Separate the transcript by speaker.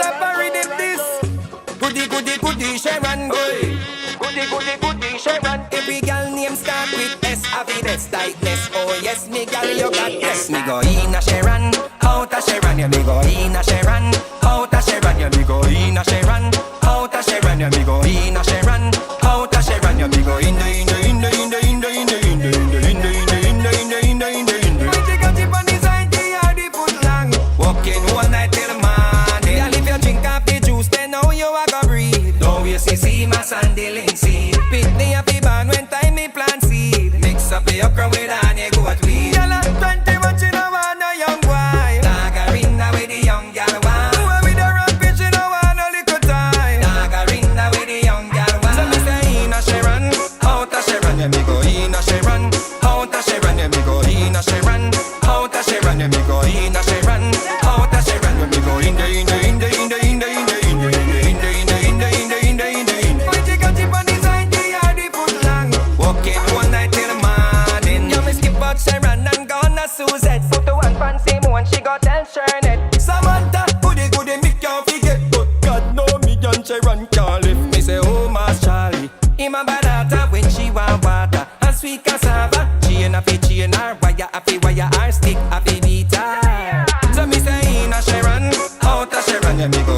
Speaker 1: rap a rhythm this. Goody, goody, goody, Sharon, boy. Goody, goody, goody, Sharon. Every girl name start with S, happiness, tightness. Oh yes, me girl, you got yes. Me go in a Sharon, out a Sharon. Yeah, me go in a Sharon, out a Sharon. Yeah, me go in a Sharon, out a Sharon. Yeah, me go in a Sharon, out a Sharon. Yeah, me go in the. Walking one night till the morning. And if you drink up the juice, then now you a go breathe. Don't you see my sandalin seed. Pick me up the band when time me plant seed. Mix up the okra with honey goat weed. Y'all are 20 but you don't want no young boy. Nagarina with the young gal one. Who are with the rampage, you don't want no little time. Nagarina with the young gal one. So me say in a Sharon, out a Sharon. Yeah, me go in a Sharon, out a Sharon. Yeah, me go in a Sharon, out a Sharon. Yeah, me go in a Sharon. Suzette, put the one fancy moon, she got tell Sharon. Samantha, goody goody, me can't forget, but God know me and Sharon can't lift. Me say, oh, Mas Charlie, him a badata when she want water. And sweet cassava, chain her, wire her stick, happy beat her. So me say, in a Sharon, out a Sharon, yeah, me go